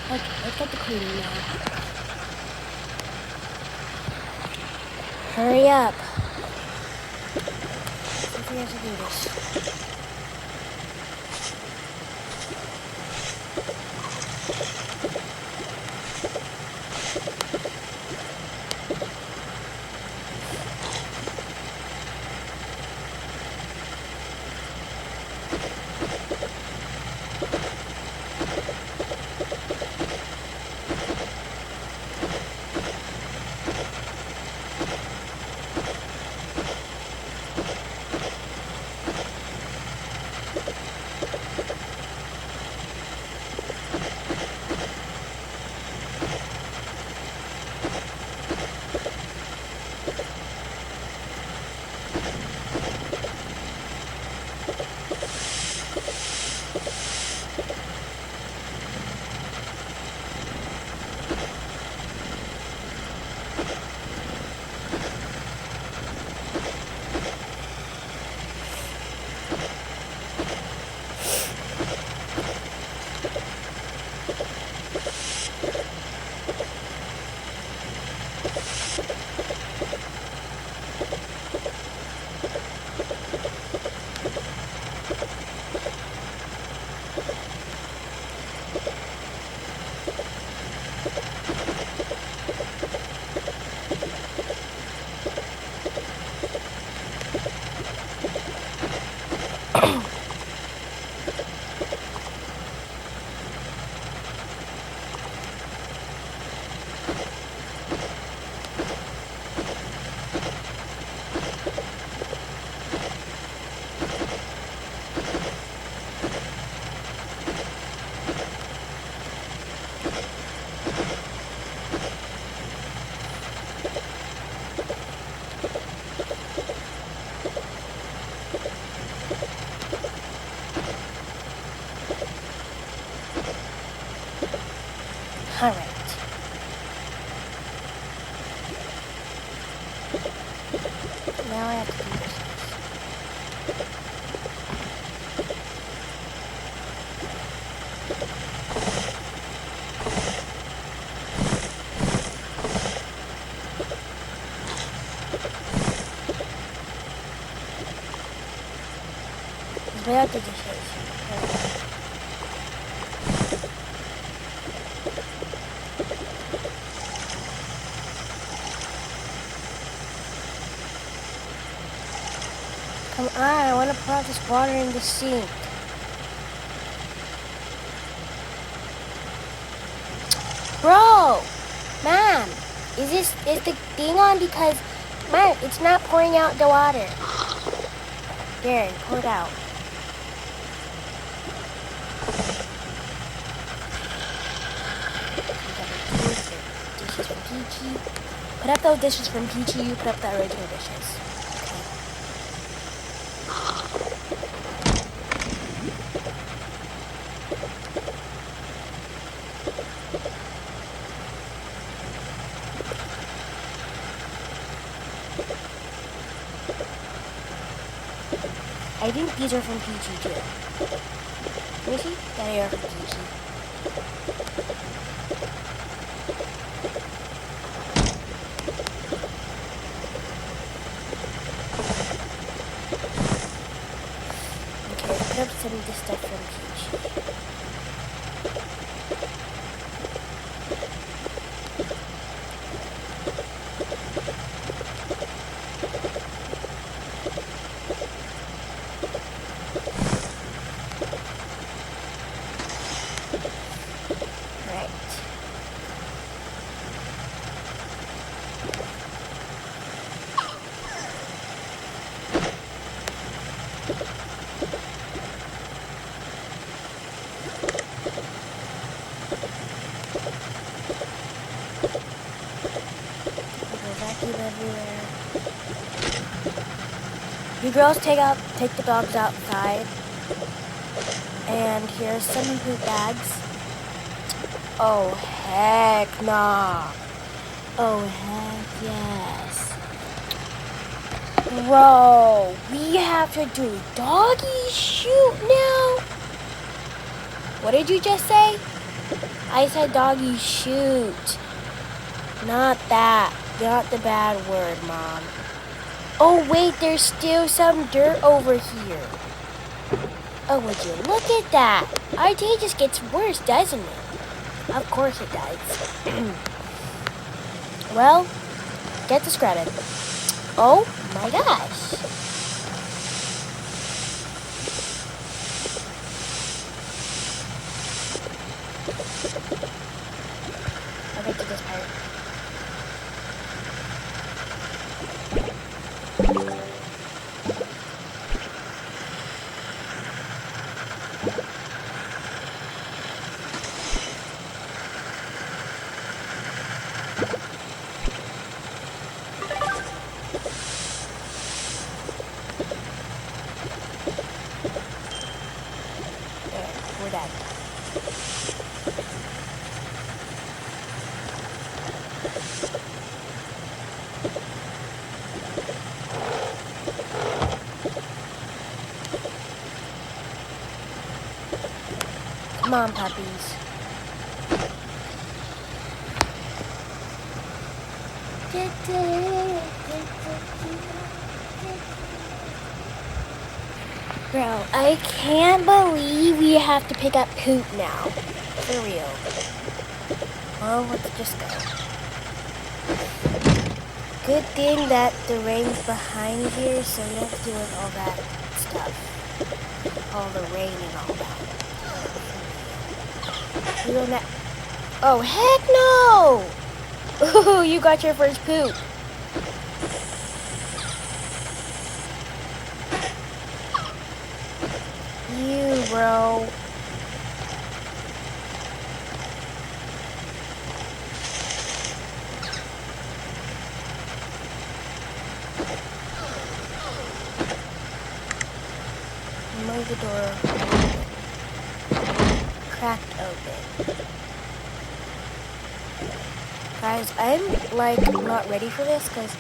Okay, let's get the cleaning now. Hurry up. See if we have to do this. Alright. Now I have to do this. Lay out the dishes. Come on, I want to pour this water in the sink. Bro! Ma'am! Is the thing on? Because, man, it's not pouring out the water. There, pour it out. Dishes from Peachy. Put up those dishes from Peachy, you put up the original dishes. I think these are from Peachy too. Let me see. Yeah, they are from Peachy. Okay, let's put up some of this stuff from Peachy. Everywhere. You girls take the dogs outside. And here's some poop bags. Oh heck nah. Oh heck yes. Bro, we have to do doggy shoot now? What did you just say? I said doggy shoot. Not that. Not the bad word, Mom. Oh, wait, there's still some dirt over here. Oh, would you look at that? Our day just gets worse, doesn't it? Of course it does. Well, get to scrubbing. Oh, my gosh. I'll get to this part. We're done. Come on, puppies. Bro, I can't believe we have to pick up poop now. For real. Well, let's just go. Good thing that the rain's behind here, so we don't have to deal with all that stuff. All the rain and all that. We don't have... Oh, heck no! Ooh, you got your first poop. You, bro. Move the door cracked open. Guys, I'm like not ready for this because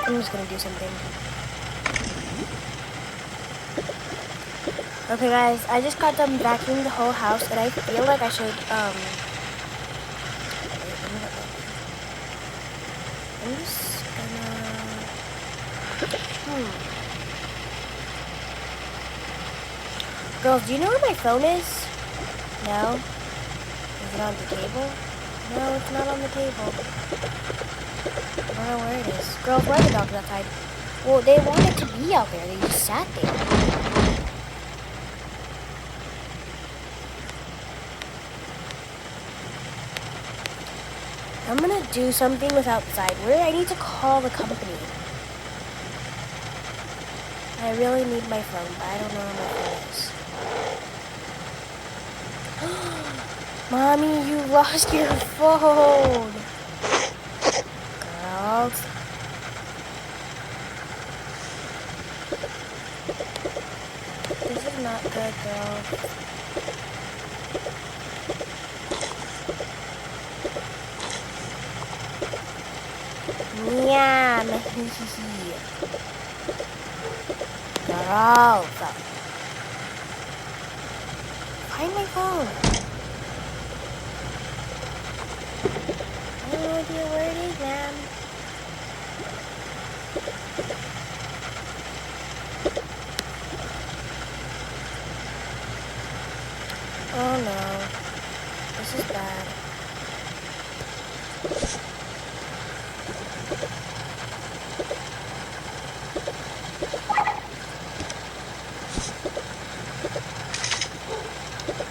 I'm just gonna do something. Okay guys, I just got done vacuuming the whole house and I feel like I should I'm just gonna Girls, do you know where my phone is? No? Is it on the table? No, it's not on the table. I don't know where it is. Girls, why are the dogs outside? Well, they wanted to be out there. They just sat there. I'm gonna do something with outside. Where I need to call the company. I really need my phone, but I don't know where my phone is. Mommy, you lost your phone. Girls. This is not good, girls. Meow. Girls. Find my phone. I have no idea where it is, ma'am. Oh no. This is bad.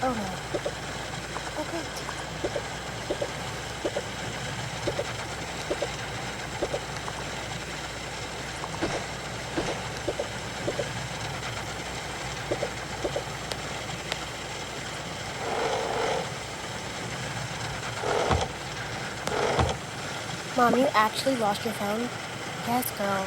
Oh no. Oh great. Mom, you actually lost your phone? Yes, girl.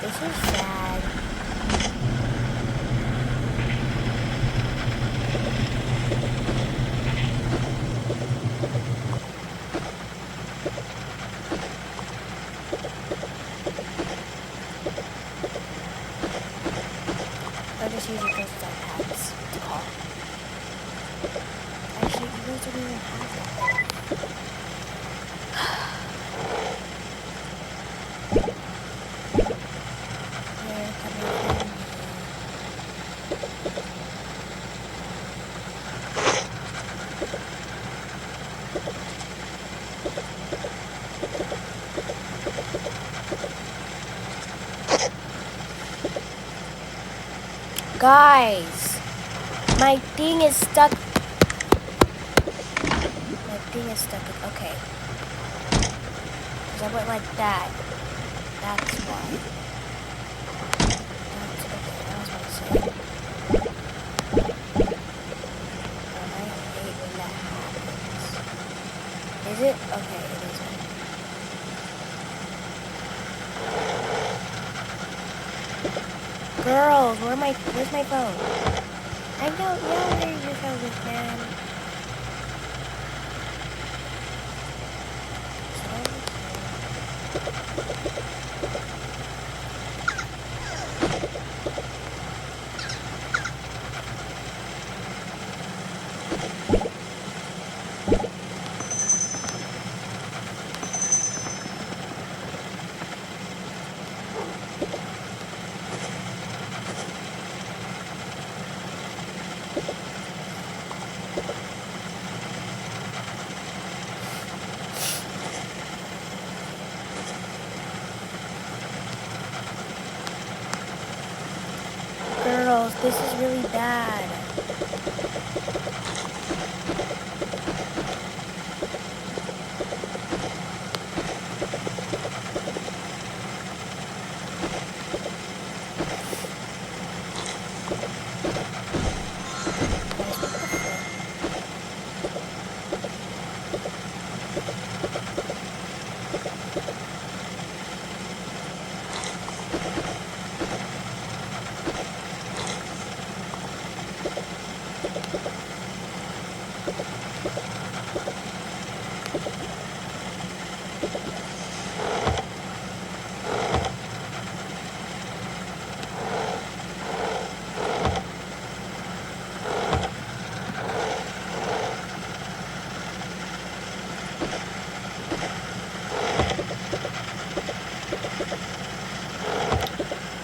This is sad. Guys, my thing is stuck. My thing is stuck. Okay. Because I went like that. That's why. That's okay. I was about to say. I hate when that happens. Is it? Okay, it isn't. Girls, where's my phone? I don't know where your phone is, man. Girls, this is really bad.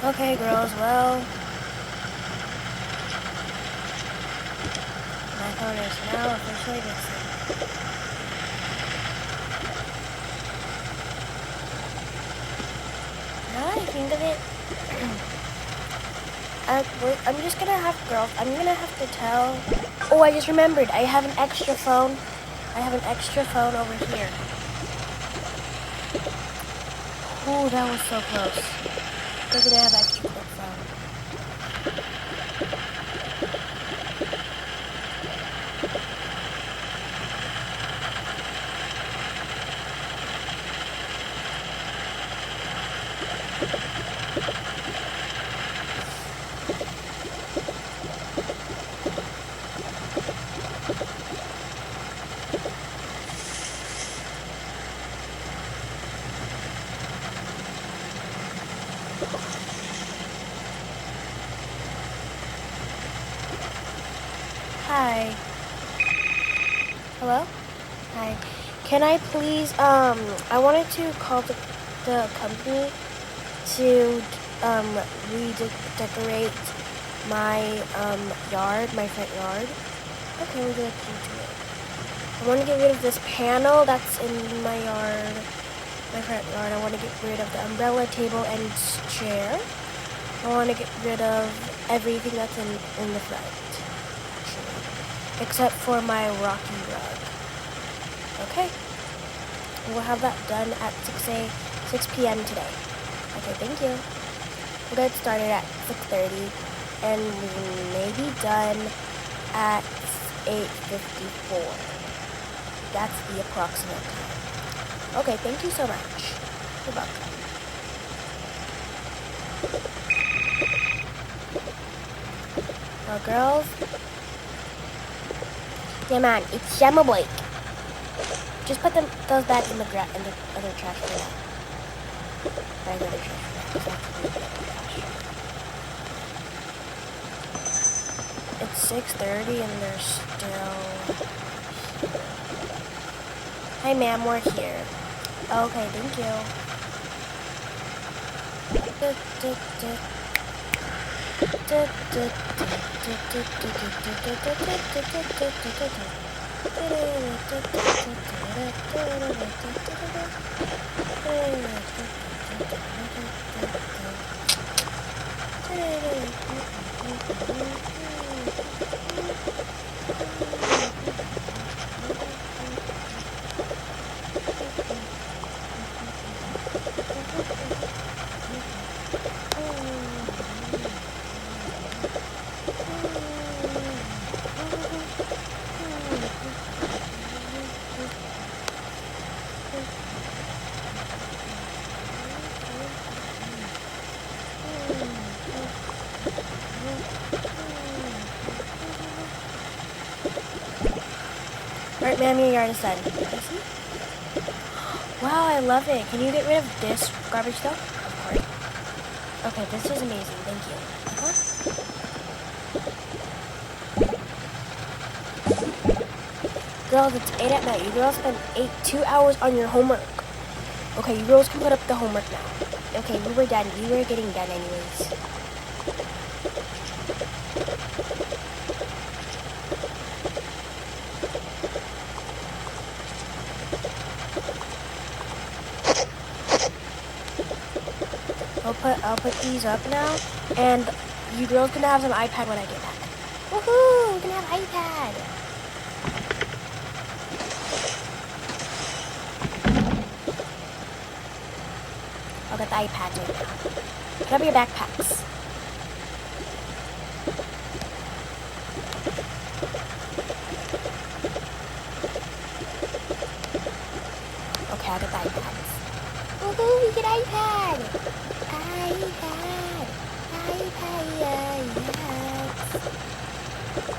Okay, girls, well, my phone is now officially missing. Now that I think of it, I'm just gonna have girls, I'm gonna have to tell. Oh, I just remembered, I have an extra phone. I have an extra phone over here. Oh, that was so close. We're gonna have extra flip phone. Hi. Hello? Hi. Can I please, I wanted to call the company to, redecorate my, yard, my front yard. Okay, we'll do it. I want to get rid of this panel that's in my yard, my front yard. I want to get rid of the umbrella table and chair. I want to get rid of everything that's in the front. Except for my rocky rug. Okay. We'll have that done at 6 p.m. today. Okay, thank you. We'll get started at 6:30 and we may be done at 8:54. That's the approximate time. Okay, thank you so much. You're welcome. Well, girls, yeah, man, it's summer break. Just put those bags in the other trash for now. Regular trash for now. It's 6:30 and they're still. Hi, ma'am, we're here. Okay, thank you. Alright, ma'am, your yard is done. Wow, I love it. Can you get rid of this garbage though? Of course. Okay, this is amazing. Thank you. Girls, it's 8 at night. You girls spent 2 hours on your homework. Okay, you girls can put up the homework now. Okay, we were done. We were getting done anyways. I'll put these up now, and you girls can have some iPad when I get back. Woohoo! We can have iPad. I'll get the iPad right now. Put up your backpacks. Okay, I'll get the iPads. Woohoo! We get iPad.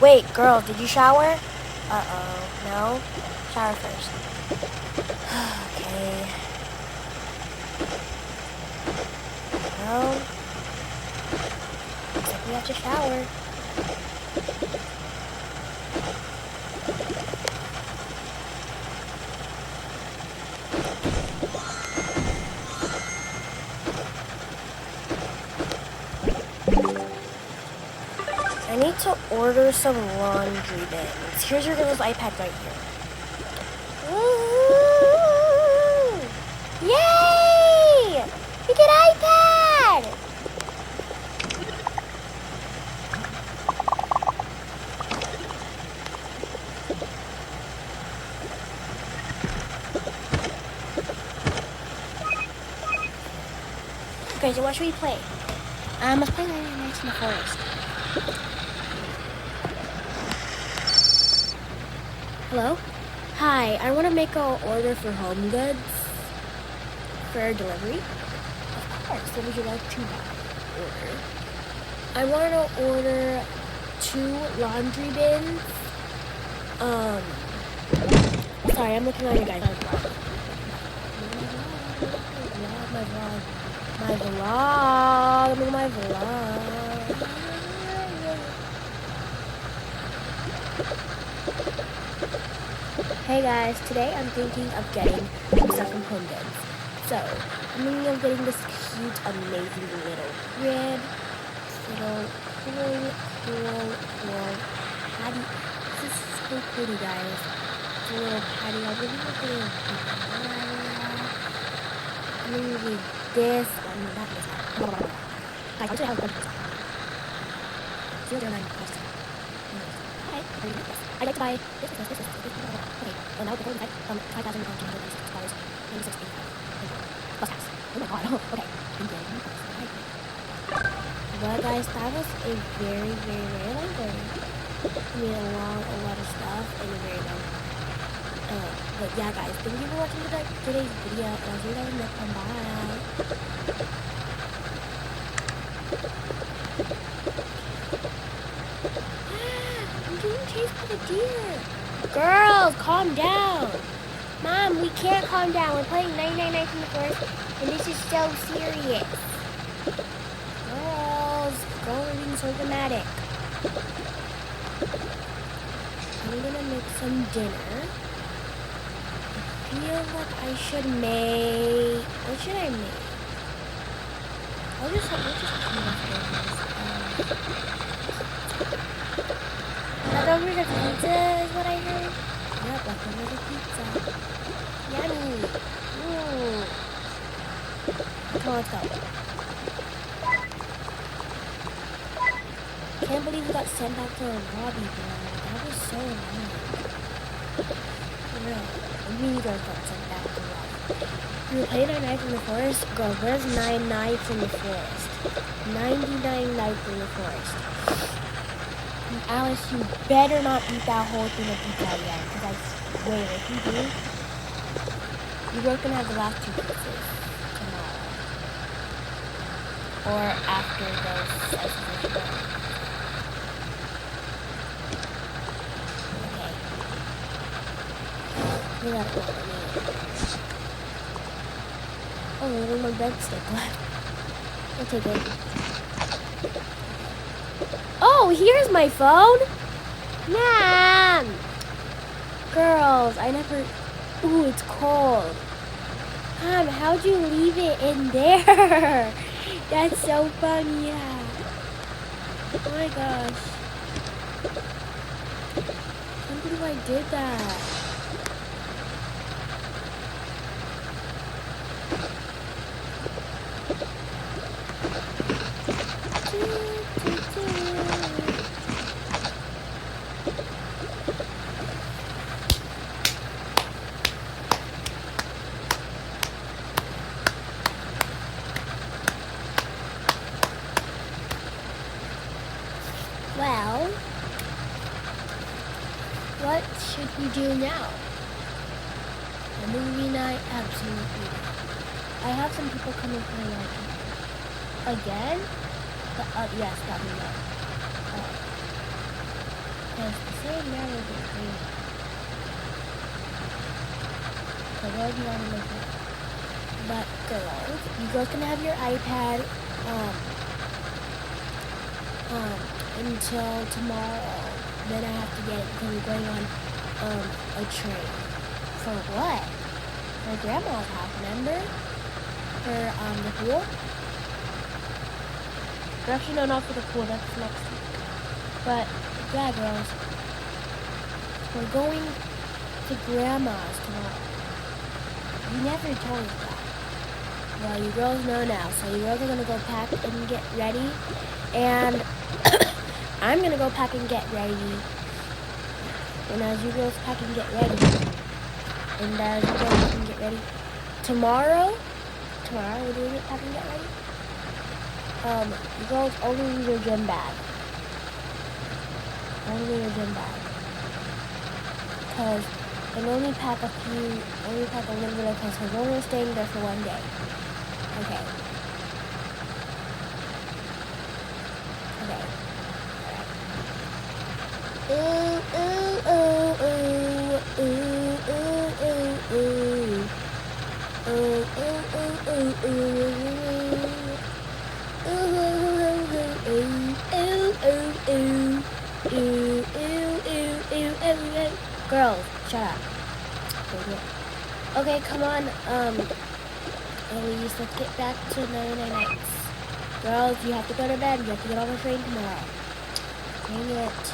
Wait, girl, did you shower? Uh-oh, no? Shower first. Okay. No. Looks like we have to shower. I need to order some laundry bins. Here's your girl's iPad right here. Woo! Yay! We get iPad! Okay, so what should we play? Let's play Nights in the Forest. Hello? Hi, I want to make an order for home goods for delivery. Of course, what would you like to order? I want to order 2 laundry bins. Sorry, I'm looking on your guys' vlog. My vlog. Hey guys, today I'm thinking of getting some stuff from Home Goods. So, I'm thinking of getting this cute, amazing little crib. This little cool patio. This is so pretty, guys. It's a little patio. I really want a little I'm gonna need this. Not this. I actually have a bunch of this. 009. Hi, how do you get this? I'd like to buy this. Okay, well now the total inside, $5,296, 96 plus tax. Oh my god, okay. Thank you. Well guys, that was a very long day. I mean a lot of stuff and a very long but yeah guys, thank you for watching today's video and I'll see you guys in the next one. Bye. I'm getting chased by the deer. Girls, calm down. Mom, we can't calm down. We're playing 99 Nights in the Forest, and this is so serious. Girls, are being so dramatic. I'm gonna make some dinner. I feel like I should make. What should I make? I'll just leftovers of pizza is what I heard. Yep, leftovers of pizza. Come on, let's go. Can't believe we got sent back to our lobby, bro. That was so annoying. For real. Maybe you guys got sent back to the lobby. We were playing our nights in the forest. Girl, where's 9 nights in the forest? 99 nights in the forest. And Alice, you better not eat that whole thing of pizza again. Because I swear, if you do, you're both going to have the last 2 pizzas tomorrow. Or after those sessions are done. Okay. We got it. Oh, there's my breadstick left. I'll take it. Oh, here's my phone. Man. Girls, I never... Ooh, it's cold. Mom, how'd you leave it in there? That's so funny, yeah. Oh my gosh. I can't believe I did that. Well, what should we do now? A movie night? Absolutely. I have some people coming for my night. Again? Yes, that we know. Because the same never gets green. So what do you want to look at? But girls, you girls can have your iPad until tomorrow. Then I have to get it because we're going on a train. For what? For grandma's house, remember? For the pool? Actually, no, not for the pool. That's next week. But yeah, girls, we're going to grandma's tomorrow. You never told us that. Well, you girls know now. So you girls are gonna go pack and get ready, and I'm gonna go pack and get ready. And as you girls pack and get ready, tomorrow we're doing it, pack and get ready. You girls only need your gym bag. Only your gym bag. Because and only pack a little bit of things because we're only staying there for 1 day. Okay. Girls, shut up. Okay, come on. Elise, let's get back to 99 nights. Girls, you have to go to bed. You have to get on the train tomorrow. Dang it.